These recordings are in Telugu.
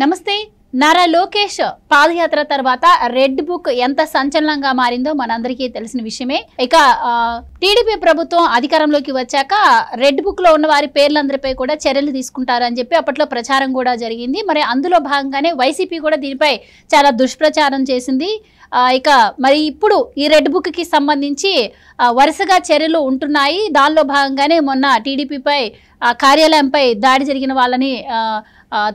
నమస్తే. నారా లోకేష్ పాదయాత్ర తర్వాత రెడ్ బుక్ ఎంత సంచలనంగా మారిందో మనందరికీ తెలిసిన విషయమే. ఇక టీడీపీ ప్రభుత్వం అధికారంలోకి వచ్చాక రెడ్ బుక్ లో ఉన్న వారి పేర్లందరిపై కూడా చర్యలు తీసుకుంటారని చెప్పి అప్పట్లో ప్రచారం కూడా జరిగింది. మరి అందులో భాగంగానే వైసీపీ కూడా దీనిపై చాలా దుష్ప్రచారం చేసింది. ఇక మరి ఇప్పుడు ఈ రెడ్ బుక్ కి సంబంధించి వరుసగా చర్యలు ఉంటున్నాయి. దానిలో భాగంగానే మొన్న టీడీపీపై కార్యాలయంపై దాడి జరిగిన వాళ్ళని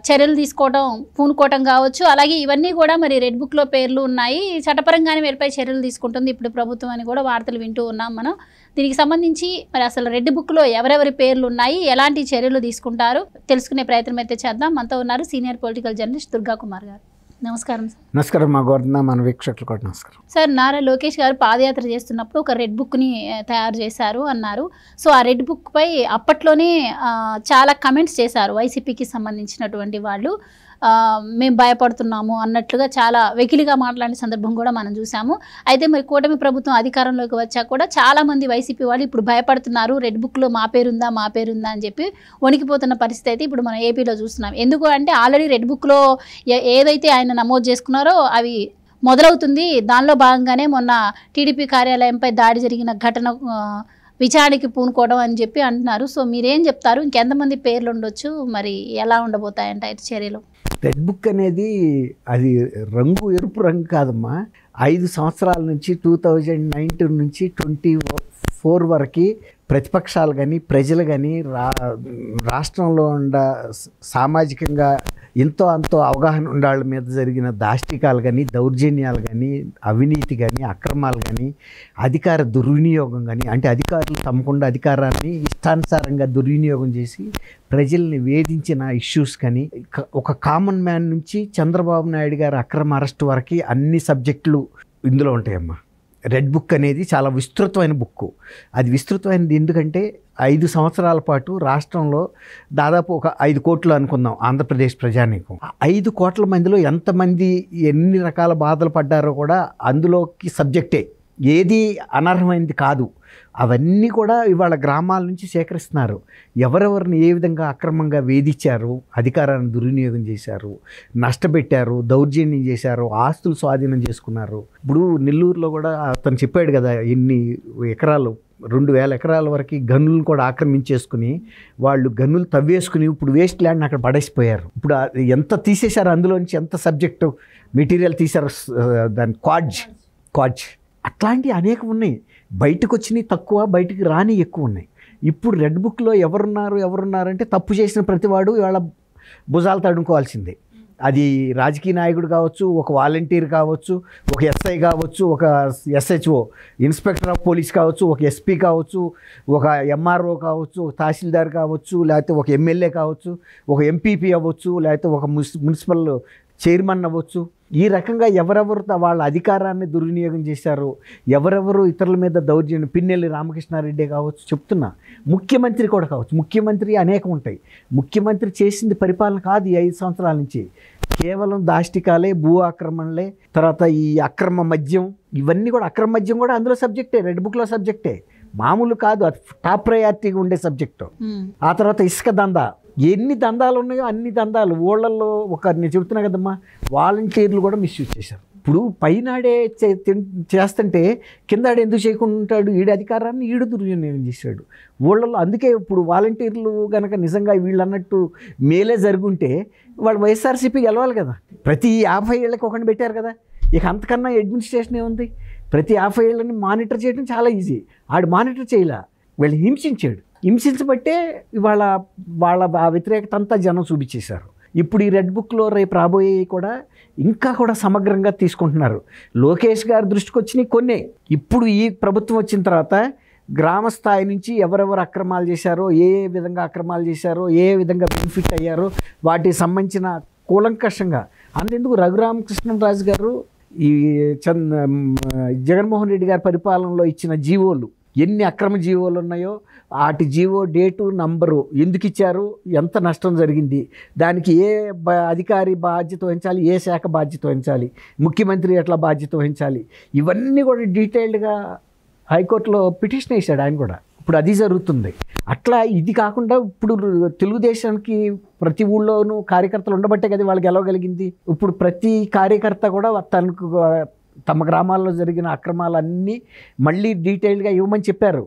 చర్యలు తీసుకోవడం పూనుకోవటం కావచ్చు. అలాగే ఇవన్నీ కూడా మరి రెడ్ బుక్ లో పేర్లు ఉన్నాయి. చట్టపరంగానే వీరిపై చర్యలు తీసుకుంటుంది ఇప్పుడు ప్రభుత్వం అని కూడా వార్తలు వింటూ ఉన్నాం మనం. దీనికి సంబంధించి మరి అసలు రెడ్ బుక్ లో ఎవరెవరి పేర్లు ఉన్నాయి, ఎలాంటి చర్యలు తీసుకుంటారు తెలుసుకునే ప్రయత్నం అయితే చేద్దాం. మనతో ఉన్నారు senior political journalist Durga Kumar గారు. నమస్కారం సార్. నమస్కారం మా గోవర్ధన, మన వీక్షకులు కూడా నమస్కారం సార్. నారా లోకేష్ గారు పాదయాత్ర చేస్తున్నప్పుడు ఒక రెడ్ బుక్ని తయారు చేశారు అన్నారు. సో ఆ రెడ్ బుక్ పై అప్పట్లోనే చాలా కమెంట్స్ చేశారు వైసీపీకి సంబంధించినటువంటి వాళ్ళు. మేము భయపడుతున్నాము అన్నట్లుగా చాలా వెకిలిగా మాట్లాడిన సందర్భం కూడా మనం చూసాము. అయితే మరి కూటమి ప్రభుత్వం అధికారంలోకి వచ్చాక కూడా చాలామంది వైసీపీ వాళ్ళు ఇప్పుడు భయపడుతున్నారు, రెడ్ బుక్లో మా పేరుందా అని చెప్పి వణికిపోతున్న పరిస్థితి అయితే ఇప్పుడు మనం ఏపీలో చూస్తున్నాం. ఎందుకు అంటే ఆల్రెడీ రెడ్ బుక్లో ఏదైతే ఆయన నమోదు చేసుకున్నారో అవి మొదలవుతుంది. దానిలో భాగంగానే మొన్న టీడీపీ కార్యాలయంపై దాడి జరిగిన ఘటన విచారణకి పూనుకోవడం అని చెప్పి అంటున్నారు. సో మీరేం చెప్తారు? ఇంకెంతమంది పేర్లు ఉండొచ్చు, మరి ఎలా ఉండబోతాయంట చర్యలు? రెడ్ బుక్ అనేది అది రంగు ఎరుపు రంగు కాదమ్మా. 5 సంవత్సరాల నుంచి 2019 నుంచి 24 వరకు ప్రతిపక్షాలు కానీ ప్రజలు కానీ రాష్ట్రంలో ఉండ సామాజికంగా ఎంతో అంతో అవగాహన ఉండాళ్ళ మీద జరిగిన దాష్టికాలు కానీ, దౌర్జన్యాలు కానీ, అవినీతి కానీ, అక్రమాలు కానీ, అధికార దుర్వినియోగం కానీ, అంటే అధికారులు తమకుండా అధికారాన్ని ఇష్టానుసారంగా దుర్వినియోగం చేసి ప్రజల్ని వేధించిన ఇష్యూస్ కానీ, ఒక కామన్ మ్యాన్ నుంచి చంద్రబాబు నాయుడు గారి అక్రమ అరెస్ట్ వరకు అన్ని సబ్జెక్టులు ఇందులో ఉంటాయమ్మా. రెడ్ బుక్ అనేది చాలా విస్తృతమైన బుక్. అది విస్తృతమైనది ఎందుకంటే 5 సంవత్సరాల పాటు రాష్ట్రంలో దాదాపు ఒక 5 కోట్లు అనుకుందాం ఆంధ్రప్రదేశ్ ప్రజానీకం. 5 కోట్ల మందిలో ఎంతమంది ఎన్ని రకాల బాధలు పడ్డారో కూడా అందులోకి సబ్జెక్టే. ఏది అనర్హమైనది కాదు. అవన్నీ కూడా ఇవాళ గ్రామాల నుంచి సేకరిస్తున్నారు. ఎవరెవరిని ఏ విధంగా అక్రమంగా వేధించారు, అధికారాన్ని దుర్వినియోగం చేశారు, నష్టపెట్టారు, దౌర్జన్యం చేశారు, ఆస్తులు స్వాధీనం చేసుకున్నారు. ఇప్పుడు నెల్లూరులో కూడా అతను చెప్పాడు కదా, ఎన్ని ఎకరాలు 2000 ఎకరాల వరకు గనులను కూడా ఆక్రమించేసుకుని వాళ్ళు గనులు తవ్వేసుకుని ఇప్పుడు వేస్ట్ ల్యాండ్ని అక్కడ పడేసిపోయారు. ఇప్పుడు ఎంత తీసేశారు, అందులోంచి ఎంత సబ్జెక్టు మెటీరియల్ తీశారు, దాని క్వాడ్జ్ అట్లాంటివి అనేకం ఉన్నాయి. బయటకు వచ్చినాయి తక్కువ, బయటికి రాని ఎక్కువ ఉన్నాయి. ఇప్పుడు రెడ్ బుక్లో ఎవరున్నారంటే తప్పు చేసిన ప్రతివాడు ఇవాళ భుజాలు తడుముకోవాల్సిందే. అది రాజకీయ నాయకుడు కావచ్చు, ఒక వాలంటీర్ కావచ్చు, ఒక ఎస్ఐ కావచ్చు, ఒక ఎస్హెచ్ఓ ఇన్స్పెక్టర్ ఆఫ్ పోలీస్ కావచ్చు, ఒక ఎస్పీ కావచ్చు, ఒక ఎంఆర్ఓ కావచ్చు, ఒక తహసీల్దార్ కావచ్చు, లేకపోతే ఒక ఎమ్మెల్యే కావచ్చు, ఒక ఎంపీపీ అవ్వచ్చు, లేకపోతే ఒక మున్సిపల్ చైర్మన్ అవ్వచ్చు. ఈ రకంగా ఎవరెవరు వాళ్ళ అధికారాన్ని దుర్వినియోగం చేశారు, ఎవరెవరు ఇతరుల మీద దౌర్జన్యం, పిన్నెల్లి రామకృష్ణారెడ్డి కావచ్చు, చెప్తున్నా, ముఖ్యమంత్రి కూడా కావచ్చు. ముఖ్యమంత్రి అనేకం ఉంటాయి. ముఖ్యమంత్రి చేసింది పరిపాలన కాదు ఈ 5 సంవత్సరాల నుంచి. కేవలం దాష్టికాలే, భూ ఆక్రమణలే, తర్వాత ఈ అక్రమ మద్యం, ఇవన్నీ కూడా అక్రమ మద్యం కూడా అందులో సబ్జెక్టే, రెడ్ బుక్లో సబ్జెక్టే. మామూలు కాదు, అది టాప్ ప్రయారిటీగా ఉండే సబ్జెక్టు. ఆ తర్వాత ఇసుక దందా, ఎన్ని దందాలు ఉన్నాయో అన్ని దందాలు ఊళ్ళల్లో. నేను చెబుతున్నా కదమ్మా, వాలంటీర్లు కూడా మిస్యూజ్ చేశారు. ఇప్పుడు పైనాడే చేస్తుంటే కిందాడే ఎందుకు చేయకుండా ఉంటాడు? ఈడు అధికారాన్ని ఈడు దుర్వినియోగం చేశాడు ఊళ్ళల్లో. అందుకే ఇప్పుడు వాలంటీర్లు కనుక నిజంగా వీళ్ళు అన్నట్టు మేలే జరుగుంటే వాళ్ళు వైఎస్ఆర్సీపీ గెలవాలి కదా. ప్రతి 50 ఏళ్ళకి ఒకరిని పెట్టారు కదా. ఇక అంతకన్నా అడ్మినిస్ట్రేషన్ ఏముంది? ప్రతి 50 ఏళ్ళని మానిటర్ చేయడం చాలా ఈజీ. ఆడు మానిటర్ చేయలే, వీళ్ళు హింసించాడు. హింసించబట్టే ఇవాళ వాళ్ళ ఆ వ్యతిరేకత అంతా జనం చూపించేశారు. ఇప్పుడు ఈ రెడ్ బుక్లో రేపు రాబోయే కూడా ఇంకా కూడా సమగ్రంగా తీసుకుంటున్నారు. లోకేష్ గారి దృష్టికి వచ్చినాయి కొన్ని. ఇప్పుడు ఈ ప్రభుత్వం వచ్చిన తర్వాత గ్రామ స్థాయి నుంచి ఎవరెవరు అక్రమాలు చేశారో, ఏ విధంగా అక్రమాలు చేశారో, ఏ విధంగా బెనిఫిట్ అయ్యారో వాటికి సంబంధించిన కూలంకషంగా. అంతెందుకు రఘురామకృష్ణరాజు గారు ఈ జగన్మోహన్ రెడ్డి గారి పరిపాలనలో ఇచ్చిన జీవోలు, ఎన్ని అక్రమ జీవోలు ఉన్నాయో వాటి జీవో డేటు నంబరు, ఎందుకు ఇచ్చారు, ఎంత నష్టం జరిగింది, దానికి ఏ అధికారి బాధ్యత వహించాలి, ఏ శాఖ బాధ్యత వహించాలి, ముఖ్యమంత్రి ఎట్లా బాధ్యత వహించాలి, ఇవన్నీ కూడా డీటెయిల్డ్గా హైకోర్టులో పిటిషన్ వేశాడు ఆయన కూడా. ఇప్పుడు అది జరుగుతుంది. అట్లా ఇది కాకుండా ఇప్పుడు తెలుగుదేశానికి ప్రతి ఊళ్ళోనూ కార్యకర్తలు ఉండబట్టే కదా వాళ్ళు గెలవగలిగింది. ఇప్పుడు ప్రతి కార్యకర్త కూడా తనకు తమ గ్రామాల్లో జరిగిన అక్రమాలన్నీ మళ్ళీ డీటెయిల్గా ఇవ్వమని చెప్పారు.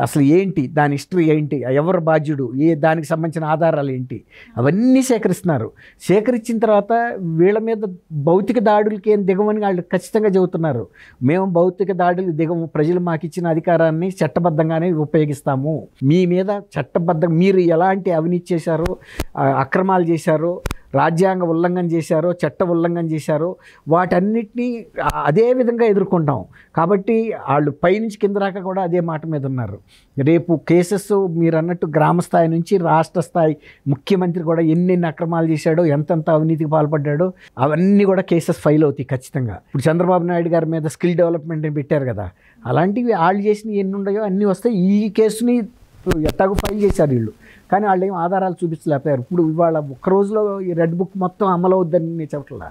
అసలు ఏంటి దాని హిస్టరీ ఏంటి, ఎవరు బాధ్యుడు, దానికి సంబంధించిన ఆధారాలు ఏంటి, అవన్నీ సేకరిస్తున్నారు. సేకరించిన తర్వాత వీళ్ళ మీద భౌతిక దాడులకి ఏం దిగమని వాళ్ళు ఖచ్చితంగా చెబుతున్నారు. మేము భౌతిక దాడులు దిగము, ప్రజలు మాకు ఇచ్చిన అధికారాన్ని చట్టబద్ధంగానే ఉపయోగిస్తాము. మీ మీద చట్టబద్ధంగా మీరు ఎలాంటి అవినీతి చేశారో, అక్రమాలు చేశారో, రాజ్యాంగ ఉల్లంఘన చేశారో, చట్ట ఉల్లంఘన చేశారో వాటన్నిటినీ అదే విధంగా ఎదుర్కొంటాం. కాబట్టి వాళ్ళు పైనుంచి కింద దాకా కూడా అదే మాట మీద ఉన్నారు. రేపు కేసెస్ మీరు అన్నట్టు గ్రామ స్థాయి నుంచి రాష్ట్ర స్థాయి ముఖ్యమంత్రి కూడా ఎన్నెన్ని అక్రమాలు చేశాడో, ఎంతెంత అవినీతికి పాల్పడ్డాడో అవన్నీ కూడా కేసెస్ ఫైల్ అవుతాయి ఖచ్చితంగా. ఇప్పుడు చంద్రబాబు నాయుడు గారి మీద స్కిల్ డెవలప్మెంట్ పెట్టారు కదా, అలాంటివి వాళ్ళు చేసినవి ఎన్ని ఉన్నాయో అన్నీ వస్తాయి. ఈ కేసుని ఎట్టాగో ఫైల్ చేశారు వీళ్ళు, కానీ వాళ్ళు ఏం ఆధారాలు చూపించలేకపోయారు. ఇప్పుడు ఇవాళ ఒక్క రోజులో ఈ రెడ్ బుక్ మొత్తం అమలు అవుద్దని నేను చెప్పట్లా,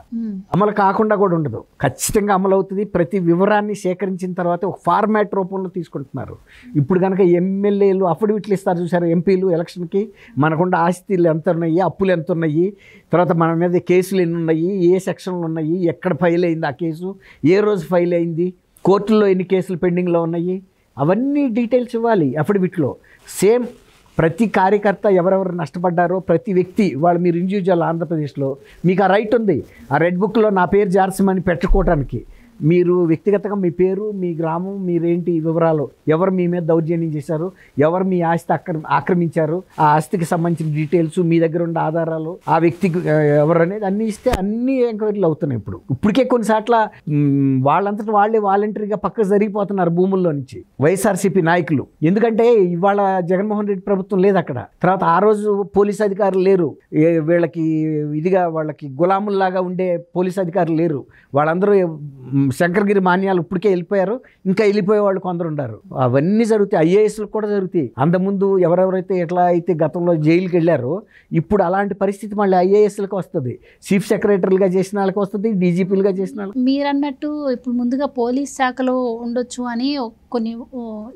అమలు కాకుండా కూడా ఉండదు, ఖచ్చితంగా అమలు అవుతుంది. ప్రతి వివరాన్ని సేకరించిన తర్వాత ఒక ఫార్మాట్ రూపంలో తీసుకుంటున్నారు. ఇప్పుడు కనుక ఎమ్మెల్యేలు అఫిడవిట్లు ఇస్తారు చూసారు, ఎంపీలు ఎలక్షన్కి మనకుండా ఆస్తిలు ఎంత ఉన్నాయి, అప్పులు ఎంత ఉన్నాయి, తర్వాత మన మీద కేసులు ఎన్ని ఉన్నాయి, ఏ సెక్షన్లు ఉన్నాయి, ఎక్కడ ఫైల్ అయింది ఆ కేసు, ఏ రోజు ఫైల్ అయింది, కోర్టుల్లో ఎన్ని కేసులు పెండింగ్లో ఉన్నాయి, అవన్నీ డీటెయిల్స్ ఇవ్వాలి అఫిడవిట్లో. సేమ్ ప్రతి కార్యకర్త ఎవరెవరు నష్టపడ్డారో ప్రతి వ్యక్తి వాళ్ళు మీరు ఇండివిజువల్ ఆంధ్రప్రదేశ్లో మీకు ఆ రైట్ ఉంది. ఆ రెడ్ బుక్లో నా పేరు జార్సమని పెట్టుకోవడానికి మీరు వ్యక్తిగతంగా మీ పేరు, మీ గ్రామం, మీరేంటి వివరాలు, ఎవరు మీ మీద దౌర్జన్యం చేశారు, ఎవరు మీ ఆస్తి ఆక్రమించారు, ఆ ఆస్తికి సంబంధించిన డీటెయిల్స్, మీ దగ్గర ఉన్న ఆధారాలు, ఆ వ్యక్తికి ఎవరు అనేది అన్నీ ఇస్తే అన్ని ఎంక్వైరీలు అవుతున్నాయి. ఇప్పటికే కొన్నిసార్లు వాళ్ళంతటా వాళ్ళే వాలంటరీగా పక్కకు జరిగిపోతున్నారు భూముల్లో నుంచి వైఎస్ఆర్సీపీ నాయకులు. ఎందుకంటే ఇవాళ జగన్మోహన్ రెడ్డి ప్రభుత్వం లేదు అక్కడ, తర్వాత ఆ రోజు పోలీస్ అధికారులు లేరు, వీళ్ళకి ఇదిగా వాళ్ళకి గులాముల్లాగా ఉండే పోలీస్ అధికారులు లేరు. వాళ్ళందరూ శంకరగిరి మాన్యాలు ఇప్పటికే వెళ్ళిపోయారు, ఇంకా వెళ్ళిపోయే వాళ్ళు కొందరు ఉన్నారు. అవన్నీ జరుగుతాయి, ఐఏఎస్లకు కూడా జరుగుతాయి. అంతకుముందు ఎవరెవరైతే ఎట్లా అయితే గతంలో జైలుకి వెళ్ళారో ఇప్పుడు అలాంటి పరిస్థితి మళ్ళీ ఐఏఎస్లకు వస్తుంది. చీఫ్ సెక్రటరీలుగా చేసిన వాళ్ళకి వస్తుంది, డీజీపీలుగా చేసిన వాళ్ళకి. మీరు అన్నట్టు ఇప్పుడు ముందుగా పోలీస్ శాఖలో ఉండొచ్చు అని కొన్ని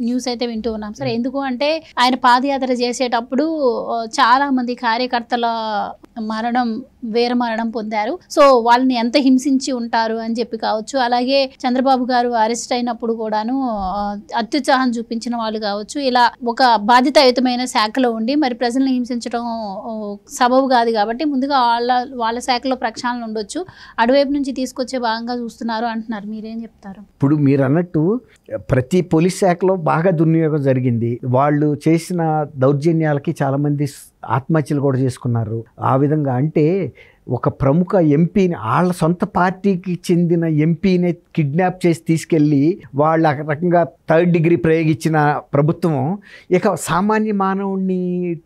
న్యూస్ అయితే వింటూ ఉన్నాం సార్. ఎందుకు అంటే ఆయన పాదయాత్ర చేసేటప్పుడు చాలా మంది కార్యకర్తల వీర మరణం పొందారు. సో వాళ్ళని ఎంత హింసించి ఉంటారు అని చెప్పి కావచ్చు, అలాగే చంద్రబాబు గారు అరెస్ట్ అయినప్పుడు కూడాను అత్యుత్సాహం చూపించిన వాళ్ళు కావచ్చు, ఇలా ఒక బాధ్యతాయుతమైన శాఖలో ఉండి మరి ప్రజల్ని హింసించడం సబబు కాదు కాబట్టి ముందుగా వాళ్ళ శాఖలో ప్రక్షాళన ఉండొచ్చు, అటువైపు నుంచి తీసుకొచ్చే భాగంగా చూస్తున్నారు అంటున్నారు. మీరేం చెప్తారు? ఇప్పుడు మీరు అన్నట్టు ప్రతి పోలీస్ శాఖలో బాగా దుర్వినియోగం జరిగింది. వాళ్ళు చేసిన దౌర్జన్యాలకి చాలామంది ఆత్మహత్యలు కూడా చేసుకున్నారు. ఆ విధంగా అంటే ఒక ప్రముఖ ఎంపీని, వాళ్ళ సొంత పార్టీకి చెందిన ఎంపీని కిడ్నాప్ చేసి తీసుకెళ్ళి వాళ్ళ రకంగా 3rd డిగ్రీ ప్రయోగించిన ప్రభుత్వం ఇక సామాన్య మానవుడిని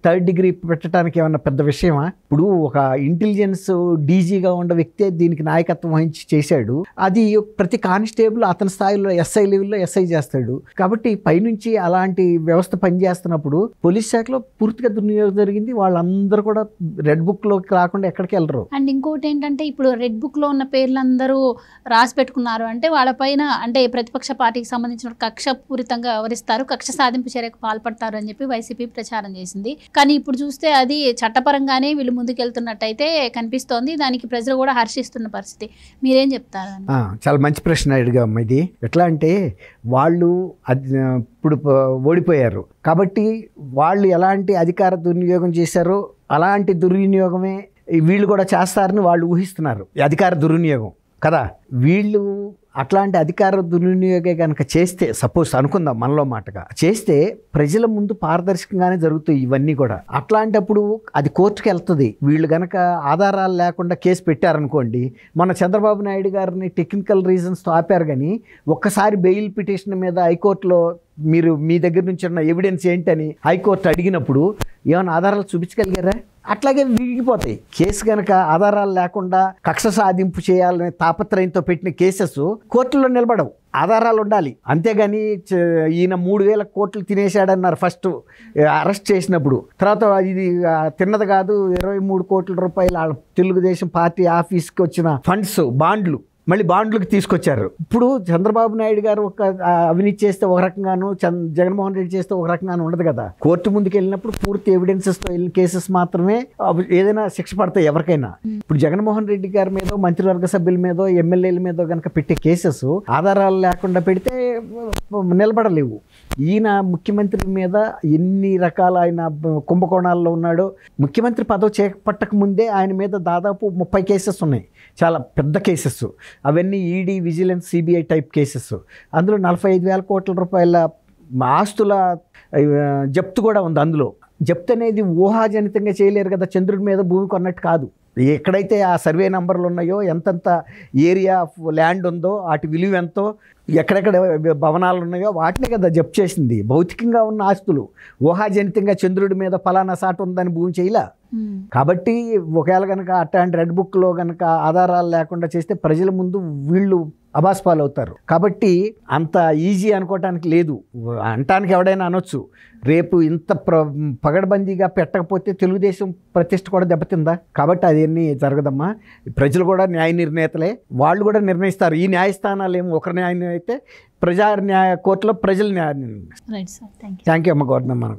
3rd డిగ్రీ పెట్టడానికి ఏమన్నా పెద్ద విషయమా? ఇప్పుడు ఒక ఇంటెలిజెన్స్ డీజీగా ఉన్న వ్యక్తే దీనికి నాయకత్వం వహించి చేశాడు. అది ప్రతి కానిస్టేబుల్ అతని స్థాయిలో ఎస్ఐ లెవెల్లో ఎస్ఐ చేస్తాడు. కాబట్టి పైనుంచి అలాంటి వ్యవస్థ పనిచేస్తున్నప్పుడు పోలీస్ శాఖలో పూర్తిగా దుర్వినియోగం జరిగింది. వాళ్ళందరూ కూడా రెడ్ బుక్లోకి రాకుండా ఎక్కడికి వెళ్ళరు. అండ్ ఇంకోటి ఏంటంటే ఇప్పుడు రెడ్ బుక్లో ఉన్న పేర్లందరూ రాసి పెట్టుకున్నారు అంటే వాళ్ళపైన అంటే ప్రతిపక్ష పార్టీకి సంబంధించిన కక్షపూరితంగా వ్యవహరిస్తారు, కక్ష సాధింపు చర్యకు పాల్పడతారు అని చెప్పి వైసీపీ ప్రచారం చేసింది. కానీ ఇప్పుడు చూస్తే అది చట్టపరంగానే వీళ్ళు ముందుకెళ్తున్నట్టయితే కనిపిస్తోంది. దానికి ప్రజలు కూడా హర్షిస్తున్న పరిస్థితి. మీరేం చెప్తారు? చాలా మంచి ప్రశ్న అడిగాము. ఇది ఎట్లా అంటే వాళ్ళు ఇప్పుడు ఓడిపోయారు కాబట్టి వాళ్ళు ఎలాంటి అధికార దుర్వినియోగం చేశారో అలాంటి దుర్వినియోగమే వీళ్ళు కూడా చేస్తారని వాళ్ళు ఊహిస్తున్నారు. అధికార దుర్వినియోగం కదా, వీళ్ళు అట్లాంటి అధికార దుర్వినియోగం కనుక చేస్తే, సపోజ్ అనుకుందాం మనలో మాటగా చేస్తే, ప్రజల ముందు పారదర్శకంగానే జరుగుతాయి ఇవన్నీ కూడా. అట్లాంటప్పుడు అది కోర్టుకి వెళ్తుంది. వీళ్ళు కనుక ఆధారాలు లేకుండా కేసు పెట్టారనుకోండి, మన చంద్రబాబు నాయుడు గారిని టెక్నికల్ రీజన్స్తో ఆపారు, కానీ ఒక్కసారి బెయిల్ పిటిషన్ మీద హైకోర్టులో మీరు మీ దగ్గర నుంచి ఉన్న ఎవిడెన్స్ ఏంటని హైకోర్టు అడిగినప్పుడు ఏమైనా ఆధారాలు చూపించగలిగారా? అట్లాగే విరిగిపోతాయి. కేసు కనుక ఆధారాలు లేకుండా కక్ష సాధింపు చేయాలనే తాపత్రయంతో పెట్టిన కేసెస్ కోర్టులో నిలబడవు, ఆధారాలు ఉండాలి. అంతేగాని ఈయన 3,000 కోట్లు తినేశాడన్నారు ఫస్ట్ అరెస్ట్ చేసినప్పుడు, తర్వాత ఇది తిన్నది కాదు 23 కోట్ల రూపాయలు తెలుగుదేశం పార్టీ ఆఫీస్కి వచ్చిన ఫండ్స్, బాండ్లు మళ్ళీ బాండ్లకు తీసుకొచ్చారు. ఇప్పుడు చంద్రబాబు నాయుడు గారు ఒక అవినీతి చేస్తే ఒక రకంగాను, జగన్మోహన్ రెడ్డి చేస్తే ఒక రకంగాను ఉండదు కదా. కోర్టు ముందుకు వెళ్ళినప్పుడు పూర్తి ఎవిడెన్సెస్తో వెళ్ళిన కేసెస్ మాత్రమే ఏదైనా శిక్ష పడతాయి ఎవరికైనా. ఇప్పుడు జగన్మోహన్ రెడ్డి గారి మీద, మంత్రివర్గ సభ్యుల మీద, ఎమ్మెల్యేల మీద కనుక పెట్టే కేసెస్ ఆధారాలు లేకుండా పెడితే నిలబడలేవు. ఈయన ముఖ్యమంత్రి మీద ఎన్ని రకాల ఆయన కుంభకోణాల్లో ఉన్నాడో, ముఖ్యమంత్రి పదవి చేపట్టక ముందే ఆయన మీద దాదాపు 30 కేసెస్ ఉన్నాయి, చాలా పెద్ద కేసెస్. అవన్నీ ED, vigilance, CBI type cases. అందులో 45,000 కోట్ల రూపాయల ఆస్తుల జప్తు కూడా ఉంది. అందులో జప్తు అనేది ఊహాజనితంగా చేయలేరు కదా, చంద్రుడి మీద భూమి కొన్నట్టు కాదు. ఎక్కడైతే ఆ సర్వే నంబర్లు ఉన్నాయో, ఎంతంత ఏరియా ఆఫ్ ల్యాండ్ ఉందో, వాటి విలువ ఎంతో, ఎక్కడెక్కడ భవనాలు ఉన్నాయో వాటిని కదా జప్తు చేసింది. భౌతికంగా ఉన్న ఆస్తులు, ఊహాజనితంగా చంద్రుడి మీద ఫలానా సాటు ఉందని భూమి చేయలే. కాబట్టి ఒకవేళ కనుక అట్లాంటి రెడ్ బుక్లో కనుక ఆధారాలు లేకుండా చేస్తే ప్రజల ముందు వీళ్ళు అబాస్పాలు అవుతారు. కాబట్టి అంత ఈజీ అనుకోవటానికి లేదు. అంటానికి ఎవడైనా అనొచ్చు, రేపు ఇంత పగడబందీగా పెట్టకపోతే తెలుగుదేశం ప్రతిష్ట కూడా దెబ్బతిందా. కాబట్టి అదేమీ జరగదమ్మా. ప్రజలు కూడా న్యాయ నిర్ణేతలే, వాళ్ళు కూడా నిర్ణయిస్తారు. ఈ న్యాయస్థానాలు ఏమో ఒకరి న్యాయం అయితే ప్రజా న్యాయ కోర్టులో ప్రజలు న్యాయం. Right sir, thank you. Thank you అమ్మ గౌరమ్మ.